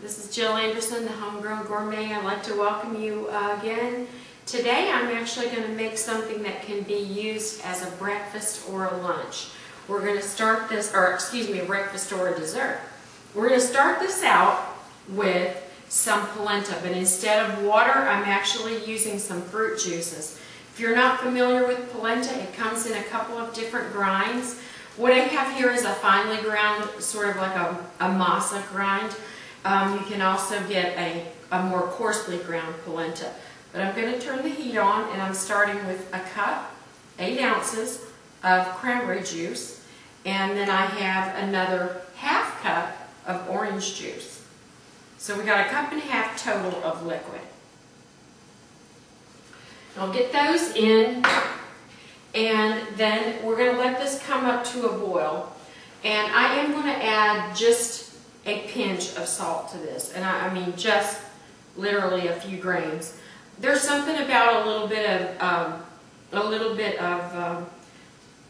This is Jill Anderson, the Homegrown Gourmet. I'd like to welcome you again. Today I'm actually going to make something that can be used as a breakfast or a lunch. We're going to start this, or excuse me, a breakfast or a dessert. We're going to start this out with some polenta, but instead of water, I'm actually using some fruit juices. If you're not familiar with polenta, it comes in a couple of different grinds. What I have here is a finely ground, sort of like a masa grind. You can also get a more coarsely ground polenta. But I'm going to turn the heat on, and I'm starting with a cup, 8 ounces of cranberry juice, and then I have another half cup of orange juice. So we got a cup and a half total of liquid. I'll get those in, and then we're going to let this come up to a boil. And I am going to add just a pinch of salt to this, and I mean just literally a few grains. There's something about a little bit of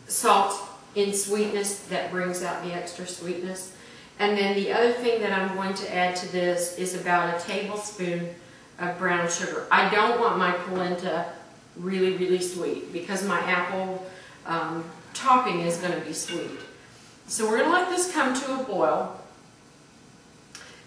salt in sweetness that brings out the extra sweetness. And then the other thing that I'm going to add to this is about a tablespoon of brown sugar. I don't want my polenta really sweet because my apple topping is going to be sweet. So we're going to let this come to a boil.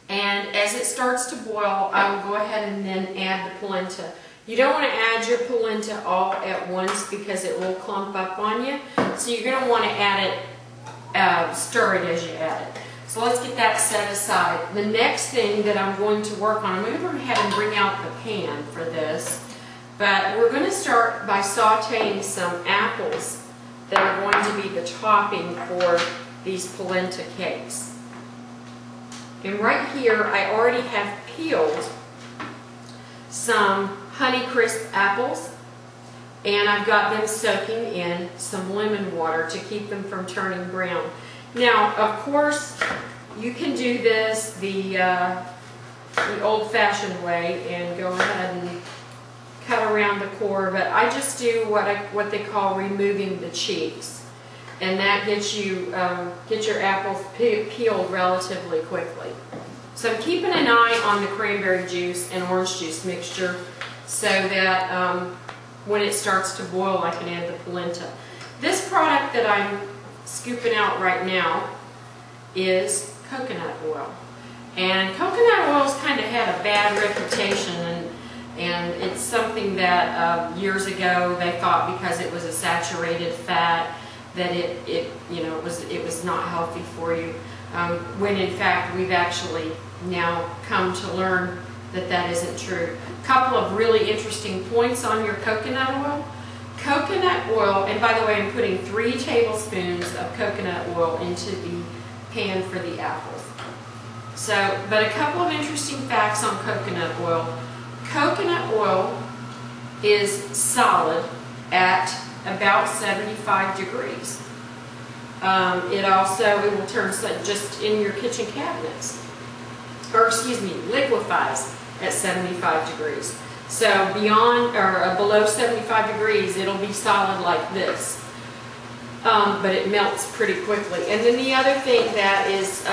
And as it starts to boil, I will go ahead and then add the polenta. You don't want to add your polenta all at once because it will clump up on you. So you're going to want to add it, stir it as you add it. So let's get that set aside. The next thing that I'm going to work on, I'm going to go ahead and bring out the pan for this. But we're going to start by sauteing some apples that are going to be the topping for these polenta cakes. And right here, I already have peeled some Honeycrisp apples, and I've got them soaking in some lemon water to keep them from turning brown. Now, of course, you can do this the old-fashioned way and go ahead and cut around the core, but I just do what they call removing the cheeks. And that gets you get your apples peeled relatively quickly. So I'm keeping an eye on the cranberry juice and orange juice mixture so that when it starts to boil, I can add the polenta. This product that I'm scooping out right now is coconut oil. And coconut oil's kind of had a bad reputation, and it's something that years ago they thought because it was a saturated fat that it was not healthy for you, when in fact we've actually now come to learn that that isn't true. A couple of really interesting points on your coconut oil. Coconut oil, and by the way, I'm putting 3 tablespoons of coconut oil into the pan for the apples. So, but a couple of interesting facts on coconut oil. Coconut oil is solid at about 75 degrees. It will turn just in your kitchen cabinets, or excuse me, liquefies at 75 degrees. So beyond or below 75 degrees, it'll be solid like this, but it melts pretty quickly. And then the other thing that is,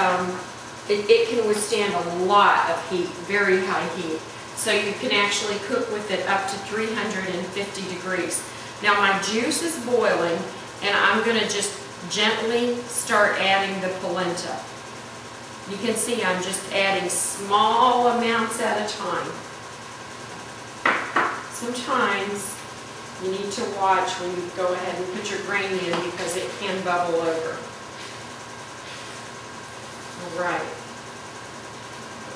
it can withstand a lot of heat, very high heat. So you can actually cook with it up to 350 degrees. Now my juice is boiling, and I'm going to just gently start adding the polenta. You can see I'm just adding small amounts at a time. Sometimes you need to watch when you go ahead and put your grain in because it can bubble over. Alright.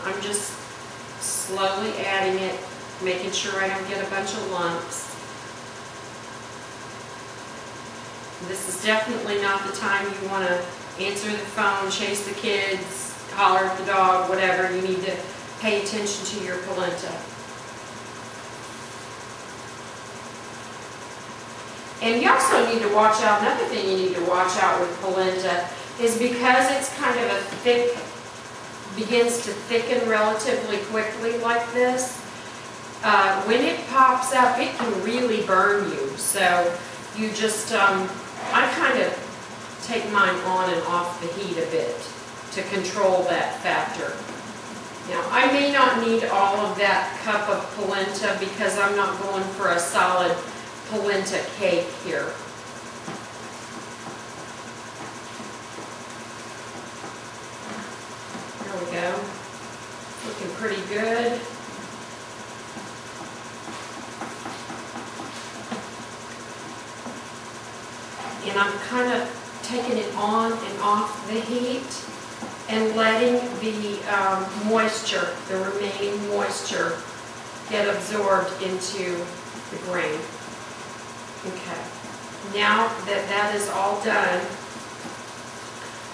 I'm just slowly adding it, making sure I don't get a bunch of lumps. This is definitely not the time you want to answer the phone, chase the kids, holler at the dog, whatever. You need to pay attention to your polenta. And you also need to watch out, another thing you need to watch out with polenta is because it's kind of a thick, begins to thicken relatively quickly like this, when it pops up, it can really burn you. So you just, I kind of take mine on and off the heat a bit to control that factor. Now, I may not need all of that cup of polenta because I'm not going for a solid polenta cake here. There we go. Looking pretty good. And I'm kind of taking it on and off the heat and letting the moisture, the remaining moisture, get absorbed into the grain. Okay, now that that is all done,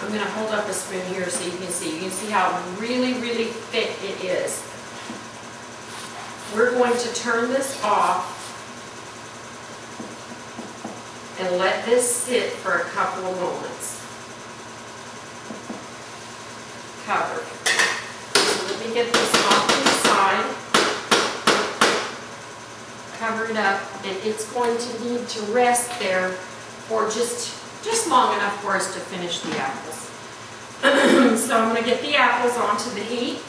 I'm going to hold up a spoon here so you can see. You can see how really, really thick it is. We're going to turn this off and let this sit for a couple of moments. Covered. So let me get this off to the side. Cover it up, and it's going to need to rest there for just long enough for us to finish the apples. So I'm going to get the apples onto the heat.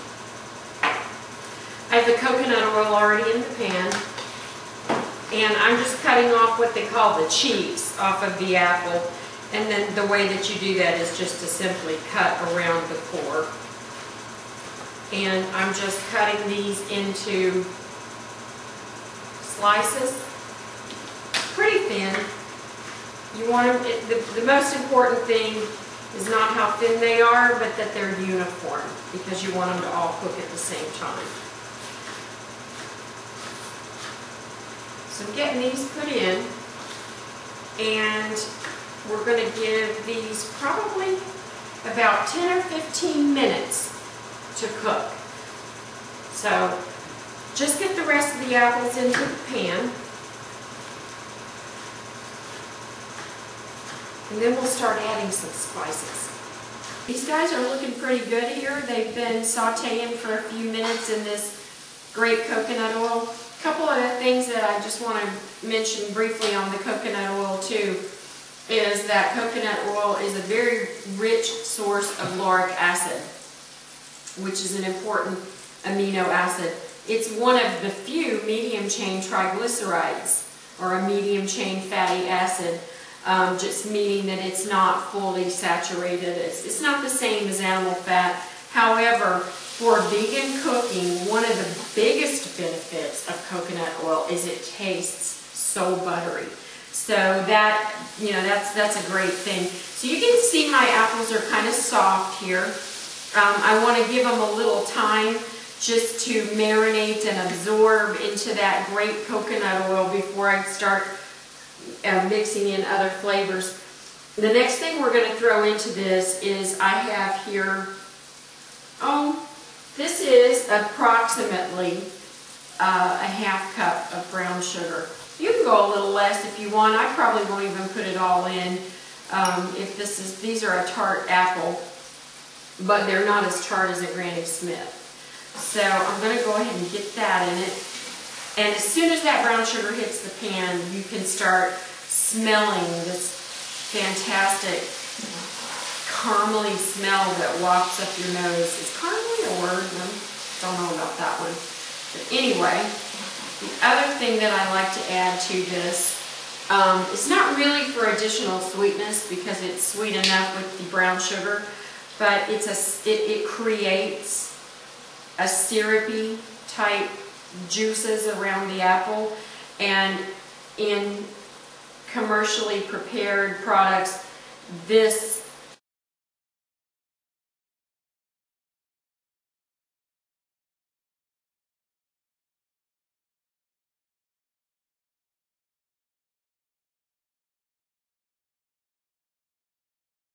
I have the coconut oil already in the pan. And I'm just cutting off what they call the cheeks off of the apple. And then the way that you do that is just to simply cut around the core. And I'm just cutting these into slices, pretty thin. You want them, the most important thing is not how thin they are, but that they're uniform, because you want them to all cook at the same time. So I'm getting these put in, and we're going to give these probably about 10 or 15 minutes to cook. So just get the rest of the apples into the pan, and then we'll start adding some spices. These guys are looking pretty good here. They've been sauteing for a few minutes in this great coconut oil. A couple of things that I just want to mention briefly on the coconut oil too is that coconut oil is a very rich source of lauric acid, which is an important amino acid. It's one of the few medium-chain triglycerides, or a medium-chain fatty acid, just meaning that it's not fully saturated. It's not the same as animal fat. However, for vegan cooking, one of the biggest benefits of coconut oil is it tastes so buttery. So that, you know, that's a great thing. So you can see my apples are kind of soft here. I want to give them a little time just to marinate and absorb into that great coconut oil before I start mixing in other flavors. The next thing we're going to throw into this is I have here, this is approximately a half cup of brown sugar. You can go a little less if you want. I probably won't even put it all in. If these are a tart apple, but they're not as tart as a Granny Smith. So I'm going to go ahead and get that in it. And as soon as that brown sugar hits the pan, you can start smelling this fantastic caramely smell that wafts up your nose. Is caramely a word? I don't know about that one. But anyway, the other thing that I like to add to this, it's not really for additional sweetness because it's sweet enough with the brown sugar, but it creates a syrupy type juices around the apple, and in commercially prepared products, this